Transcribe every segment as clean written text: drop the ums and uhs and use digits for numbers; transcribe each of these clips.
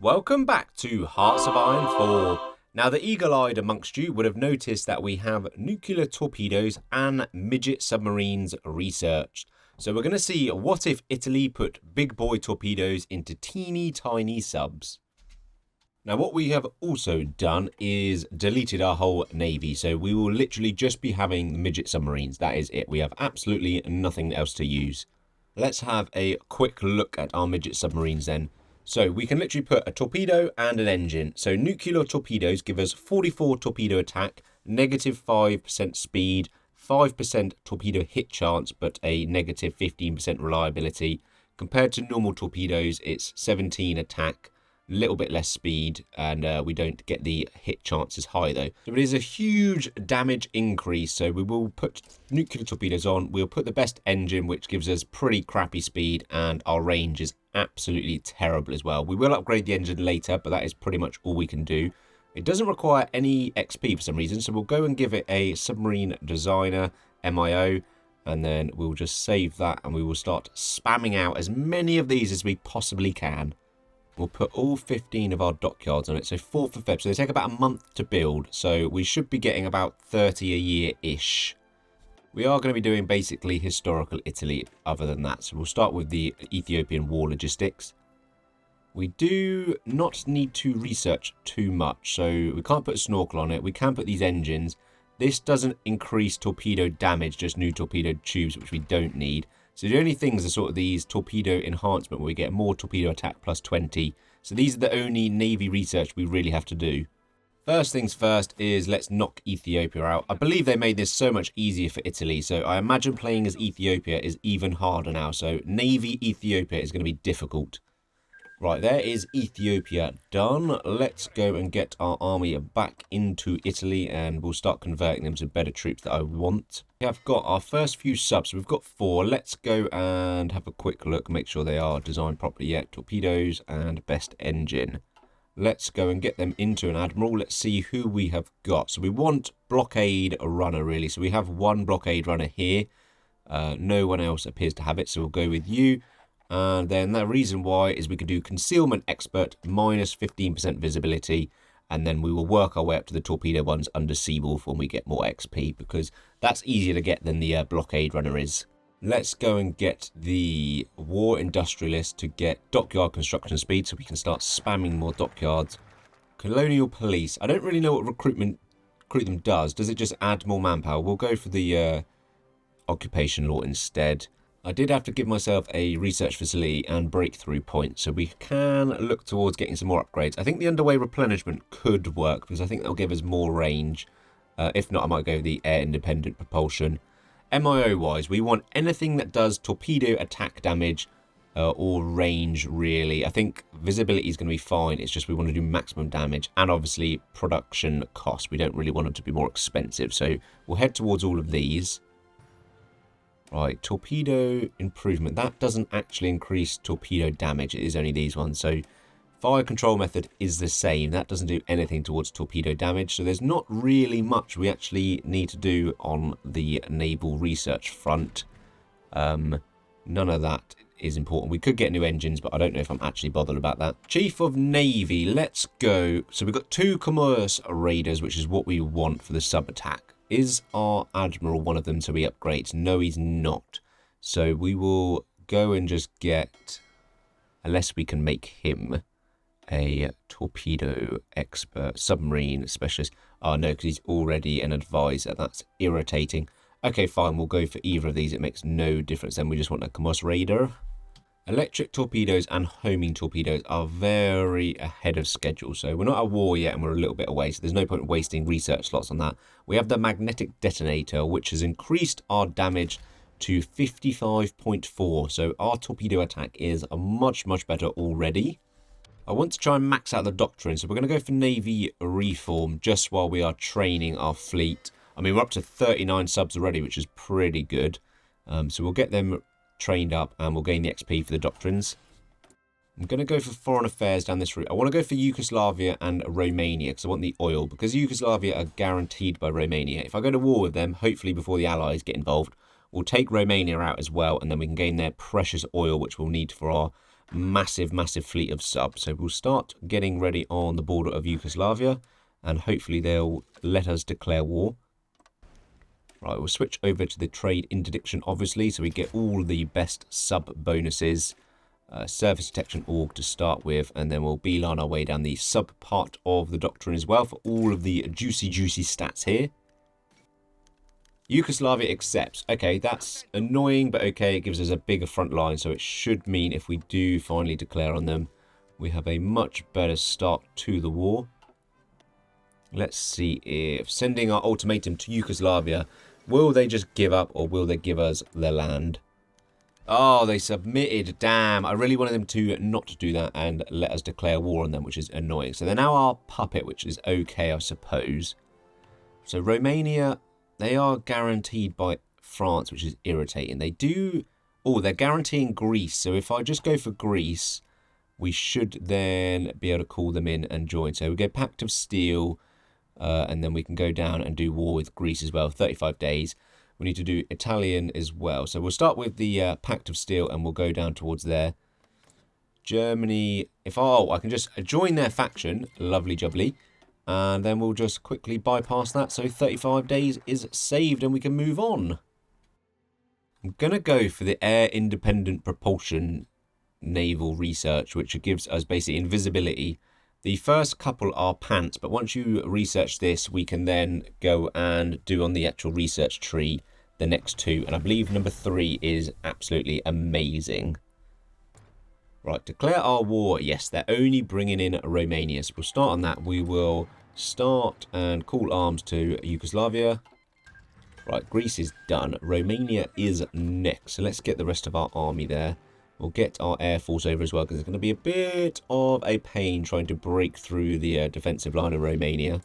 Welcome back to Hearts of Iron 4. Now, the eagle-eyed amongst you would have noticed that we have nuclear torpedoes and midget submarines researched. So we're going to see what if Italy put big boy torpedoes into teeny tiny subs. Now, what we have also done is deleted our whole navy. So we will literally just be having the midget submarines. That is it. We have absolutely nothing else to use. Let's have a quick look at our midget submarines then. So we can literally put a torpedo and an engine. So nuclear torpedoes give us 44 torpedo attack, negative 5% speed, 5% torpedo hit chance, but a negative 15% reliability. Compared to normal torpedoes, it's 17 attack, a little bit less speed, and we don't get the hit chances high though. So it is a huge damage increase. So we will put nuclear torpedoes on. We'll put the best engine, which gives us pretty crappy speed, and our range is absolutely terrible as well. We will upgrade the engine later, but that is pretty much all we can do. It doesn't require any XP for some reason, so we'll go and give it a submarine designer MIO, and then we'll just save that, and we will start spamming out as many of these as we possibly can. We'll put all 15 of our dockyards on it, so 4th of Feb. So they take about a month to build, so we should be getting about 30 a year-ish. We are going to be doing basically historical Italy other than that. So we'll start with the Ethiopian war logistics. We do not need to research too much. So we can't put a snorkel on it. We can put these engines. This doesn't increase torpedo damage, just new torpedo tubes, which we don't need. So the only things are sort of these torpedo enhancement where we get more torpedo attack plus 20. So these are the only navy research we really have to do. First things first is let's knock Ethiopia out. I believe they made this so much easier for Italy, so I imagine playing as Ethiopia is even harder now. So Navy Ethiopia is going to be difficult. Right, there is Ethiopia done. Let's go and get our army back into Italy, and we'll start converting them to better troops that I want. We have got our first few subs. We've got 4. Let's go and have a quick look, make sure they are designed properly yet. Torpedoes and best engine. Let's go and get them into an admiral. Let's see who we have got. So we want blockade runner, really. So we have one blockade runner here. No one else appears to have it, so we'll go with you. And then the reason why is we can do concealment expert, minus 15% visibility. And then we will work our way up to the torpedo ones under Seawolf when we get more XP, because that's easier to get than the blockade runner is. Let's go and get the war industrialist to get dockyard construction speed so we can start spamming more dockyards. Colonial police. I don't really know what recruit them does. Does it just add more manpower? We'll go for the occupation law instead. I did have to give myself a research facility and breakthrough point, so we can look towards getting some more upgrades. I think the underway replenishment could work because I think that'll give us more range. If not, I might go the air independent propulsion. MIO wise, we want anything that does torpedo attack damage or range, really. I think visibility is going to be fine. It's just we want to do maximum damage, and obviously production cost. We don't really want them to be more expensive, so we'll head towards all of these. Right, torpedo improvement. That doesn't actually increase torpedo damage. It is only these ones. So fire control method is the same. That doesn't do anything towards torpedo damage. So there's not really much we actually need to do on the naval research front. None of that is important. We could get new engines, but I don't know if I'm actually bothered about that. Chief of Navy, let's go. So we've got 2 commerce raiders, which is what we want for the sub attack. Is our admiral one of them to be upgrades? No, he's not. So we will go and just get, unless we can make him a torpedo expert, submarine specialist. Oh no, because he's already an advisor. That's irritating. Okay, fine, we'll go for either of these. It makes no difference. Then we just want a commerce raider. Electric torpedoes and homing torpedoes are very ahead of schedule. So we're not at war yet and we're a little bit away. So there's no point in wasting research slots on that. We have the magnetic detonator, which has increased our damage to 55.4. So our torpedo attack is much, much better already. I want to try and max out the doctrine. So we're going to go for Navy reform just while we are training our fleet. I mean, we're up to 39 subs already, which is pretty good. So we'll get them trained up and we'll gain the XP for the doctrines. I'm going to go for foreign affairs down this route. I want to go for Yugoslavia and Romania because I want the oil, because Yugoslavia are guaranteed by Romania. If I go to war with them, hopefully before the Allies get involved, we'll take Romania out as well, and then we can gain their precious oil, which we'll need for our massive, massive fleet of subs. So we'll start getting ready on the border of Yugoslavia, and hopefully they'll let us declare war. Right, we'll switch over to the trade interdiction, obviously, so we get all the best sub bonuses. Surface detection org to start with, and then we'll beeline our way down the sub part of the doctrine as well for all of the juicy stats here. Yugoslavia accepts. Okay, that's annoying, but okay, it gives us a bigger front line, so it should mean if we do finally declare on them, we have a much better start to the war. Let's see if sending our ultimatum to Yugoslavia, will they just give up or will they give us their land? Oh, they submitted. Damn. I really wanted them to not do that and let us declare war on them, which is annoying. So they're now our puppet, which is okay, I suppose. So Romania, they are guaranteed by France, which is irritating. They do... Oh, they're guaranteeing Greece. So if I just go for Greece, we should then be able to call them in and join. So we go Pact of Steel, and then we can go down and do war with Greece as well. 35 days. We need to do Italian as well. So we'll start with the Pact of Steel and we'll go down towards there. Germany. I can just join their faction. Lovely jubbly. And then we'll just quickly bypass that. So 35 days is saved and we can move on. I'm going to go for the air independent propulsion naval research, which gives us basically invisibility. The first couple are pants, but once you research this, we can then go and do on the actual research tree the next two. And I believe number 3 is absolutely amazing. Right, declare our war. Yes, they're only bringing in Romania. So we'll start on that. We will start and call arms to Yugoslavia. Right, Greece is done. Romania is next. So let's get the rest of our army there. We'll get our air force over as well, because it's going to be a bit of a pain trying to break through the defensive line of Romania.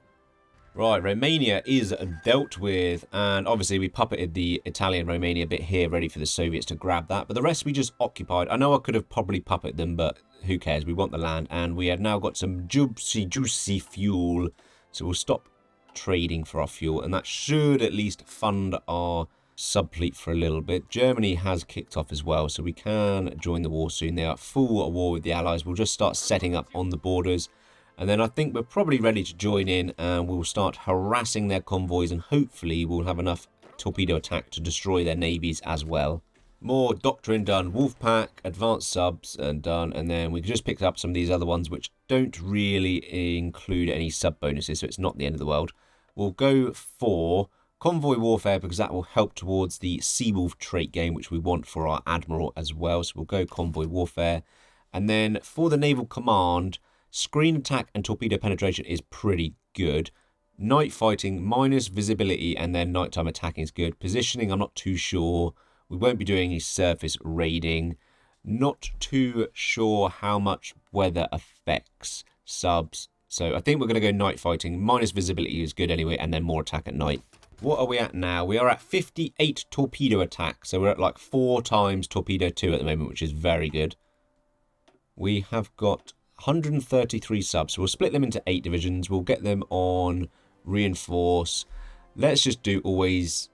Right, Romania is dealt with, and obviously we puppeted the Italian Romania bit here, ready for the Soviets to grab that, but the rest we just occupied. I know I could have probably puppeted them, but who cares? We want the land, and we have now got some juicy fuel, so we'll stop trading for our fuel, and that should at least fund our subfleet for a little bit. Germany has kicked off as well, so we can join the war soon. They are full at war with the Allies. We'll just start setting up on the borders, and then I think we're probably ready to join in, and we'll start harassing their convoys, and hopefully we'll have enough torpedo attack to destroy their navies as well. More doctrine done. Wolfpack, advanced subs, and done, and then we just picked up some of these other ones which don't really include any sub bonuses, so it's not the end of the world. We'll go for convoy warfare, because that will help towards the Seawolf trait game, which we want for our admiral as well. So we'll go convoy warfare. And then for the naval command, screen attack and torpedo penetration is pretty good. Night fighting minus visibility, and then nighttime attacking is good. Positioning, I'm not too sure. We won't be doing any surface raiding. Not too sure how much weather affects subs. So I think we're going to go night fighting. Minus visibility is good anyway, and then more attack at night. What are we at now? We are at 58 torpedo attack. So we're at like 4 times torpedo 2 at the moment, which is very good. We have got 133 subs. So we'll split them into 8 divisions. We'll get them on reinforce. Let's just do always...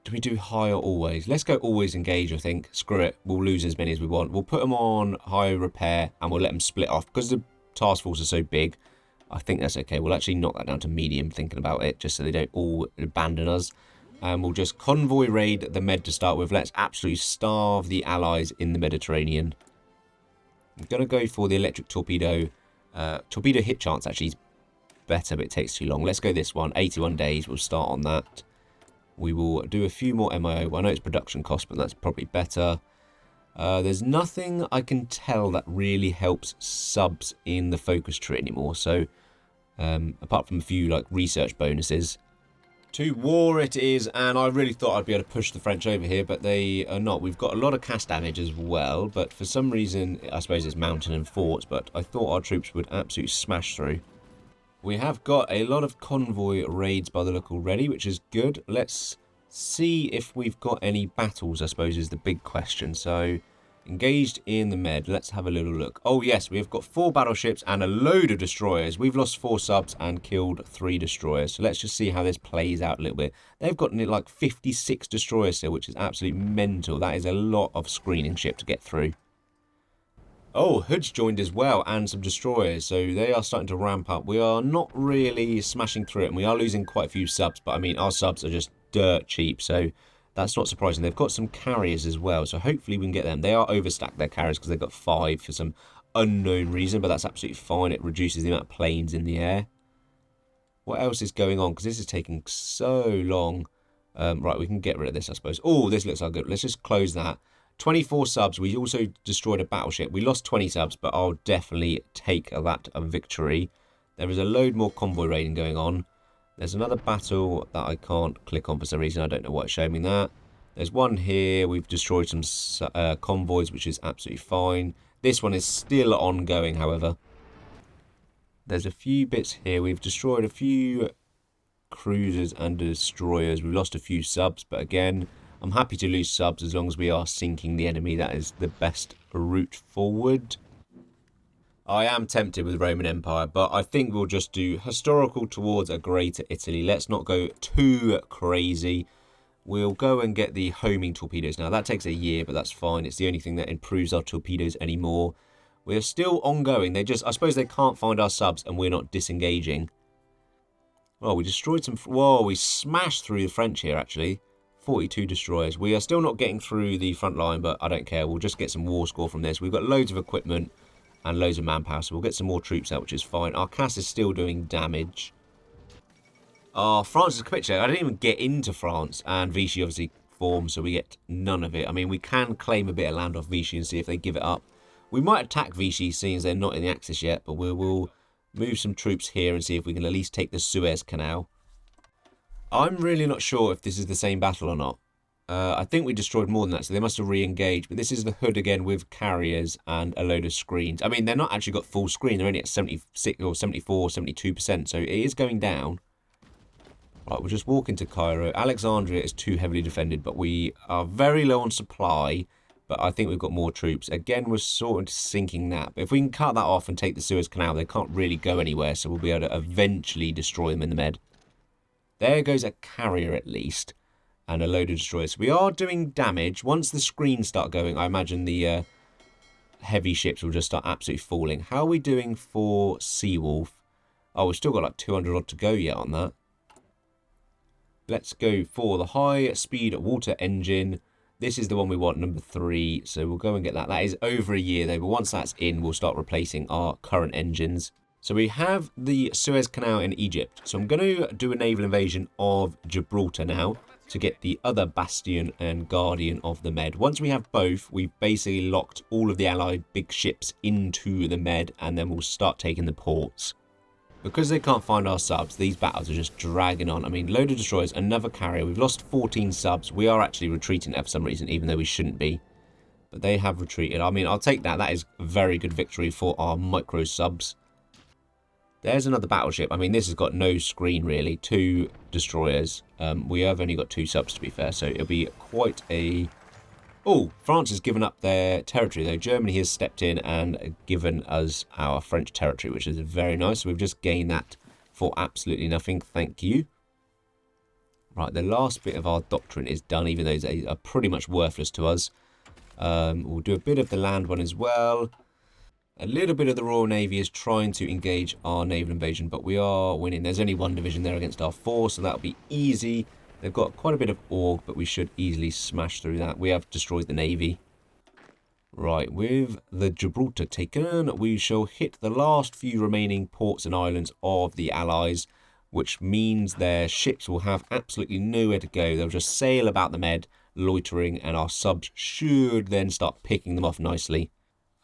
Do we do high or always? Let's go always engage, I think. Screw it. We'll lose as many as we want. We'll put them on high repair and we'll let them split off. Because the task force is so big, I think that's okay. We'll actually knock that down to medium, thinking about it, just so they don't all abandon us. And we'll just convoy raid the Med to start with. Let's absolutely starve the Allies in the Mediterranean. I'm going to go for the electric torpedo. Torpedo hit chance actually is better, but it takes too long. Let's go this one. 81 days. We'll start on that. We will do a few more MIO. I know it's production cost, but that's probably better. There's nothing I can tell that really helps subs in the focus tree anymore. So, apart from a few like research bonuses. To war it is, and I really thought I'd be able to push the French over here, but they are not. We've got a lot of cast damage as well, but for some reason, I suppose it's mountain and forts, but I thought our troops would absolutely smash through. We have got a lot of convoy raids by the look already, which is good. Let's see if we've got any battles, I suppose, is the big question. So, engaged in the Med. Let's have a little look. Oh, yes, we've got 4 battleships and a load of destroyers. We've lost 4 subs and killed 3 destroyers. So, let's just see how this plays out a little bit. They've got like 56 destroyers still, which is absolutely mental. That is a lot of screening ship to get through. Oh, Hood's joined as well, and some destroyers, so they are starting to ramp up. We are not really smashing through it, and we are losing quite a few subs, but I mean, our subs are just dirt cheap, so that's not surprising. They've got some carriers as well, so hopefully we can get them. They are overstacked, their carriers, because they've got 5 for some unknown reason, but that's absolutely fine. It reduces the amount of planes in the air. What else is going on? Because this is taking so long. Right, we can get rid of this, I suppose. Oh, this looks like good. Let's just close that. 24 subs. We also destroyed a battleship. We lost 20 subs, but I'll definitely take that a victory. There is a load more convoy raiding going on. There's another battle that I can't click on for some reason. I don't know why it's showing me that. There's one here. We've destroyed some convoys, which is absolutely fine. This one is still ongoing, however. There's a few bits here. We've destroyed a few cruisers and destroyers. We've lost a few subs, but again, I'm happy to lose subs as long as we are sinking the enemy. That is the best route forward. I am tempted with Roman Empire, but I think we'll just do historical towards a greater Italy. Let's not go too crazy. We'll go and get the homing torpedoes now. That takes a year, but that's fine. It's the only thing that improves our torpedoes anymore. We're still ongoing. I suppose they can't find our subs and we're not disengaging. Well, we destroyed some... Whoa, we smashed through the French here, actually. 42 destroyers. We are still not getting through the front line, but I don't care. We'll just get some war score from this. We've got loads of equipment and loads of manpower, so we'll get some more troops out, which is fine. Our CAS is still doing damage. France is capitulating. I didn't even get into France, and Vichy obviously formed, so we get none of it. I mean, we can claim a bit of land off Vichy and see if they give it up. We might attack Vichy, seeing as they're not in the Axis yet, but we will move some troops here and see if we can at least take the Suez Canal. I'm really not sure if this is the same battle or not. I think we destroyed more than that, so they must have re-engaged. But this is the Hood again with carriers and a load of screens. I mean, they're not actually got full screen. They're only at 76 or 74, 72%, so it is going down. Right, we'll just walk into Cairo. Alexandria is too heavily defended, but we are very low on supply. But I think we've got more troops. Again, we're sort of sinking that. But if we can cut that off and take the Suez Canal, they can't really go anywhere. So we'll be able to eventually destroy them in the Med. There goes a carrier at least. And a load of destroyers. We are doing damage. Once the screens start going, I imagine the heavy ships will just start absolutely falling. How are we doing for Seawolf? Oh, we've still got like 200 odd to go yet on that. Let's go for the high-speed water engine. This is the one we want, number 3. So we'll go and get that. That is over a year, though. But once that's in, we'll start replacing our current engines. So we have the Suez Canal in Egypt. So I'm going to do a naval invasion of Gibraltar now to get the other Bastion and Guardian of the Med. Once we have both, we've basically locked all of the Allied big ships into the Med, and then we'll start taking the ports. Because they can't find our subs, these battles are just dragging on. I mean, load of destroyers, another carrier. We've lost 14 subs. We are actually retreating for some reason, even though we shouldn't be. But they have retreated. I mean, I'll take that. That is a very good victory for our micro subs. There's another battleship. I mean, this has got no screen, really. 2 destroyers. We have only got 2 subs, to be fair. So it'll be quite a... Oh, France has given up their territory, though. Germany has stepped in and given us our French territory, which is very nice. So we've just gained that for absolutely nothing. Thank you. Right, the last bit of our doctrine is done, even though they are pretty much worthless to us. We'll do a bit of the land one as well. A little bit of the Royal Navy is trying to engage our naval invasion, but we are winning. There's only 1 division there against our 4, so that'll be easy. They've got quite a bit of org, but we should easily smash through that. We have destroyed the Navy. Right, with the Gibraltar taken, we shall hit the last few remaining ports and islands of the Allies, which means their ships will have absolutely nowhere to go. They'll just sail about the Med, loitering, and our subs should then start picking them off nicely.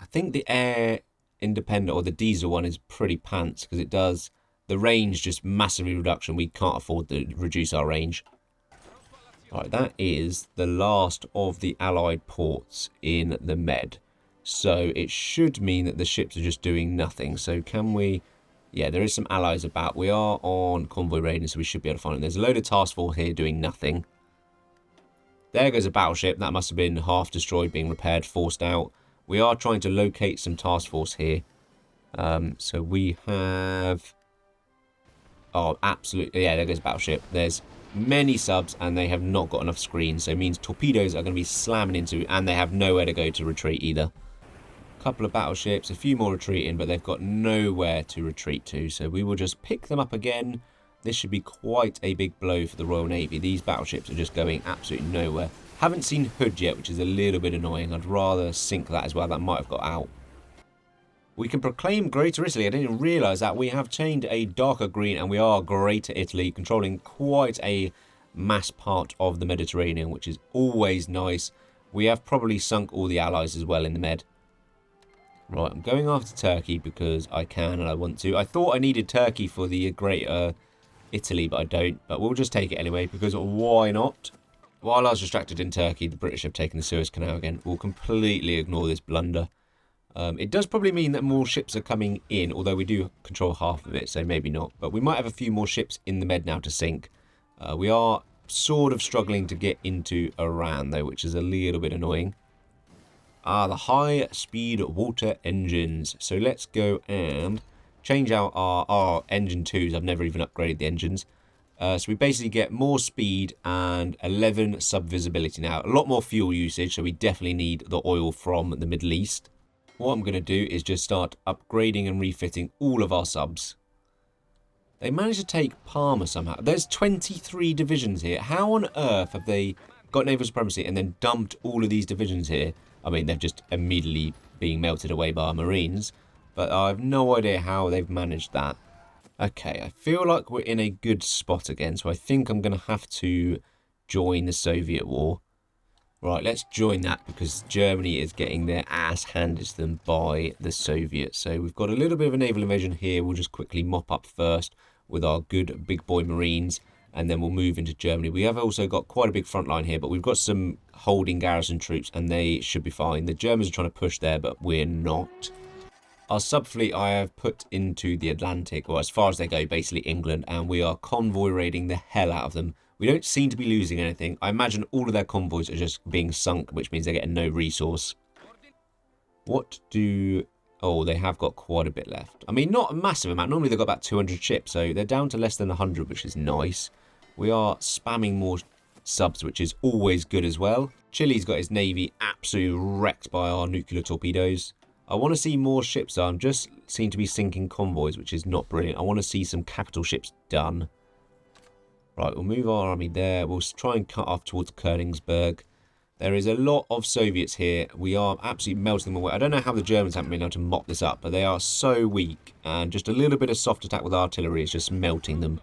I think the air independent, or the diesel one, is pretty pants, because it does the range just massively reduction. We can't afford to reduce our range. Right, that is the last of the Allied ports in the Med. So it should mean that the ships are just doing nothing. So can we... Yeah, there is some allies about. We are on convoy raiding, so we should be able to find them. There's a load of task force here doing nothing. There goes a battleship. That must have been half destroyed, being repaired, forced out. We are trying to locate some task force here. So we have... Oh, absolutely. Yeah, there goes a battleship. There's many subs, and they have not got enough screens. So it means torpedoes are going to be slamming into, and they have nowhere to go to retreat either. A couple of battleships, a few more retreating, but they've got nowhere to retreat to. So we will just pick them up again. This should be quite a big blow for the Royal Navy. These battleships are just going absolutely nowhere. Haven't seen Hood yet, which is a little bit annoying. I'd rather sink that as well. That might have got out. We can proclaim Greater Italy. I didn't realise that. We have changed a darker green and we are Greater Italy, controlling quite a mass part of the Mediterranean, which is always nice. We have probably sunk all the allies as well in the Med. Right, I'm going after Turkey because I can and I want to. I thought I needed Turkey for the Greater Italy, but I don't. But we'll just take it anyway because why not? While I was distracted in Turkey, the British have taken the Suez Canal again. We'll completely ignore this blunder. It does probably mean that more ships are coming in, although we do control half of it, so maybe not. But we might have a few more ships in the Med now to sink. We are sort of struggling to get into Iran, though, which is a little bit annoying. The high-speed water engines. So let's go and change out our engine 2s. I've never even upgraded the engines. So we basically get more speed and 11 sub-visibility now. A lot more fuel usage, so we definitely need the oil from the Middle East. What I'm going to do is just start upgrading and refitting all of our subs. They managed to take Parma somehow. There's 23 divisions here. How on earth have they got naval supremacy and then dumped all of these divisions here? I mean, they're just immediately being melted away by our Marines. But I have no idea how they've managed that. Okay, I feel like we're in a good spot again. So I think I'm going to have to join the Soviet war. Right, let's join that because Germany is getting their ass handed to them by the Soviets. So we've got a little bit of a naval invasion here. We'll just quickly mop up first with our good big boy Marines. And then we'll move into Germany. We have also got quite a big front line here, but we've got some holding garrison troops and they should be fine. The Germans are trying to push there, but we're not. Our subfleet I have put into the Atlantic, or as far as they go, basically England. And we are convoy raiding the hell out of them. We don't seem to be losing anything. I imagine all of their convoys are just being sunk, which means they're getting no resource. What do... Oh, they have got quite a bit left. I mean, not a massive amount. Normally they've got about 200 ships, so they're down to less than 100, which is nice. We are spamming more subs, which is always good as well. Chile's got his navy absolutely wrecked by our nuclear torpedoes. I want to see more ships. I'm just seem to be sinking convoys, which is not brilliant. I want to see some capital ships done. Right, we'll move our army there. We'll try and cut off towards Königsberg. There is a lot of Soviets here. We are absolutely melting them away. I don't know how the Germans haven't been able to mop this up, but they are so weak. And just a little bit of soft attack with artillery is just melting them.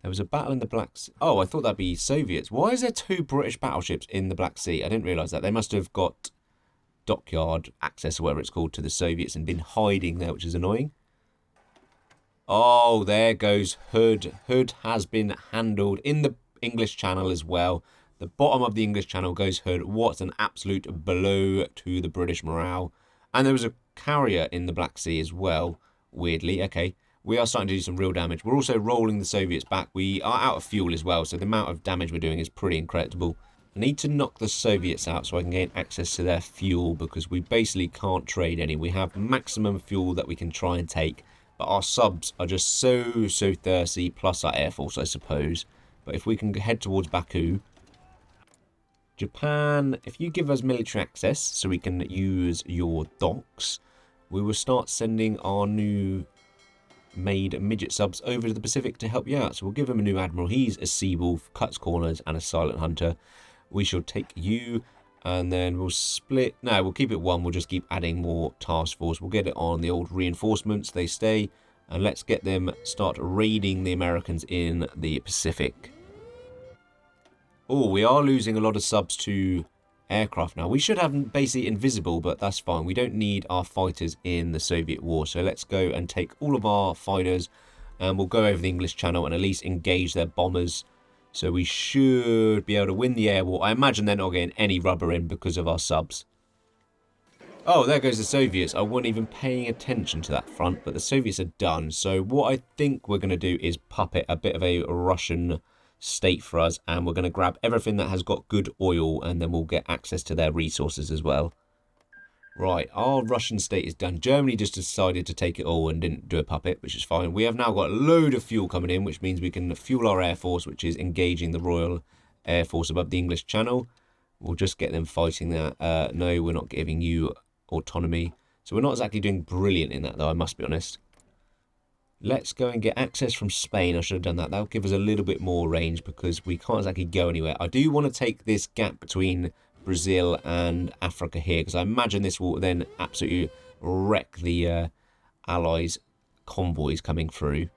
There was a battle in the Black Sea. Oh, I thought that'd be Soviets. Why is there 2 British battleships in the Black Sea? I didn't realise that. They must have got dockyard access, or whatever it's called, to the Soviets and been hiding there, which is annoying. Oh, there goes Hood. Hood has been handled in the English Channel as well. The bottom of the English Channel goes Hood. What an absolute blow to the British morale. And there was a carrier in the Black Sea as well, weirdly. Okay, we are starting to do some real damage. We're also rolling the Soviets back. We are out of fuel as well, so the amount of damage we're doing is pretty incredible. I need to knock the Soviets out so I can gain access to their fuel because we basically can't trade any. We have maximum fuel that we can try and take. But our subs are just so thirsty, plus our air force, I suppose. But if we can head towards Baku. Japan, if you give us military access so we can use your docks, we will start sending our new made midget subs over to the Pacific to help you out. So we'll give him a new admiral. He's a sea wolf, cuts corners, and a silent hunter. We shall take you. And then we'll split. No, we'll keep it 1. We'll just keep adding more task force. We'll get it on the old reinforcements. They stay. And let's get them start raiding the Americans in the Pacific. Oh, we are losing a lot of subs to aircraft now. We should have basically invisible, but that's fine. We don't need our fighters in the Soviet war. So let's go and take all of our fighters. And we'll go over the English Channel and at least engage their bombers. So we should be able to win the air war. I imagine they're not getting any rubber in because of our subs. Oh, there goes the Soviets. I wasn't even paying attention to that front, but the Soviets are done. So what I think we're going to do is puppet a bit of a Russian state for us. And we're going to grab everything that has got good oil, and then we'll get access to their resources as well. Right, our Russian state is done. Germany just decided to take it all and didn't do a puppet, which is fine. We have now got a load of fuel coming in, which means we can fuel our Air Force, which is engaging the Royal Air Force above the English Channel. We'll just get them fighting that. No, we're not giving you autonomy. So we're not exactly doing brilliant in that, though, I must be honest. Let's go and get access from Spain. I should have done that. That'll give us a little bit more range because we can't exactly go anywhere. I do want to take this gap between Brazil and Africa here because I imagine this will then absolutely wreck the Allies' convoys coming through.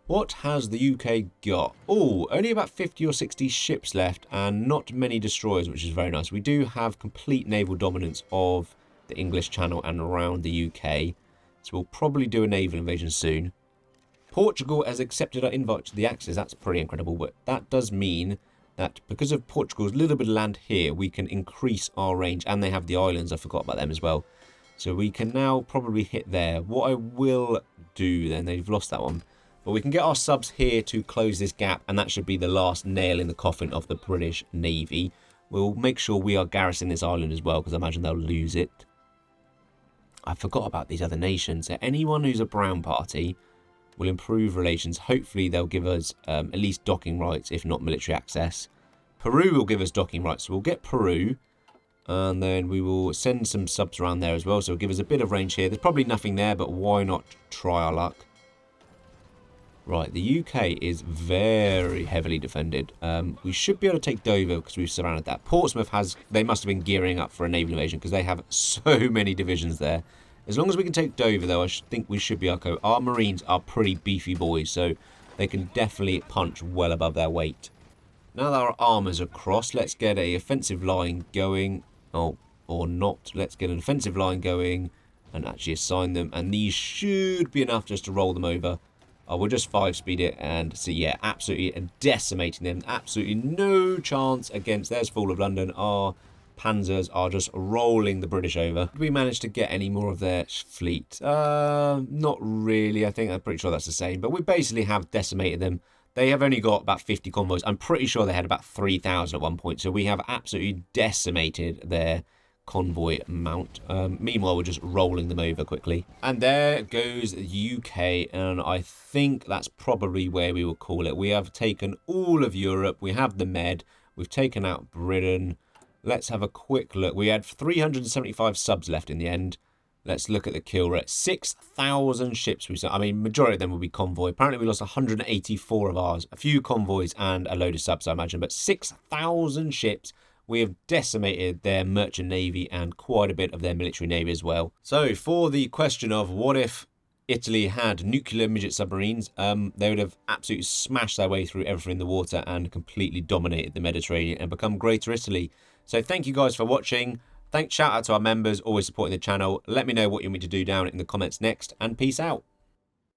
What has the UK got? Oh, only about 50 or 60 ships left and not many destroyers, which is very nice. We do have complete naval dominance of the English Channel and around the UK. So we'll probably do a naval invasion soon. Portugal has accepted our invite to the Axis. That's pretty incredible. But that does mean that because of Portugal's little bit of land here, we can increase our range. And they have the islands. I forgot about them as well. So we can now probably hit there. What I will do then, they've lost that one. But we can get our subs here to close this gap, and that should be the last nail in the coffin of the British Navy. We'll make sure we are garrisoning this island as well, because I imagine they'll lose it. I forgot about these other nations. So anyone who's a brown party will improve relations. Hopefully they'll give us at least docking rights, if not military access. Peru will give us docking rights, so we'll get Peru. And then we will send some subs around there as well, so it'll give us a bit of range here. There's probably nothing there, but why not try our luck? Right, the UK is very heavily defended. We should be able to take Dover because we've surrounded that. Portsmouth they must have been gearing up for a naval invasion because they have so many divisions there. As long as we can take Dover, though, I think we should be okay. Our Marines are pretty beefy boys, so they can definitely punch well above their weight. Now that our armours are crossed, let's get a offensive line going. Oh, or not. Let's get an offensive line going and actually assign them. And these should be enough just to roll them over. We'll just 5-speed it and see, yeah, absolutely decimating them. Absolutely no chance against. There's Fall of London. Our panzers are just rolling the British over. Did we manage to get any more of their fleet? Not really. I'm pretty sure that's the same. But we basically have decimated them. They have only got about 50 convoys. I'm pretty sure they had about 3,000 at one point. So we have absolutely decimated their convoy mount. Meanwhile, we're just rolling them over quickly. And there goes the UK, and I think that's probably where we will call it. We have taken all of Europe. We have the Med. We've taken out Britain. Let's have a quick look. We had 375 subs left in the end. Let's look at the kill rate. 6,000 ships we sent. I mean, majority of them will be convoy. Apparently, we lost 184 of ours. A few convoys and a load of subs, I imagine. But 6,000 ships. We have decimated their merchant navy and quite a bit of their military navy as well. So for the question of what if Italy had nuclear midget submarines, they would have absolutely smashed their way through everything in the water and completely dominated the Mediterranean and become Greater Italy. So thank you guys for watching. Shout out to our members, always supporting the channel. Let me know what you want me to do down in the comments next, and peace out.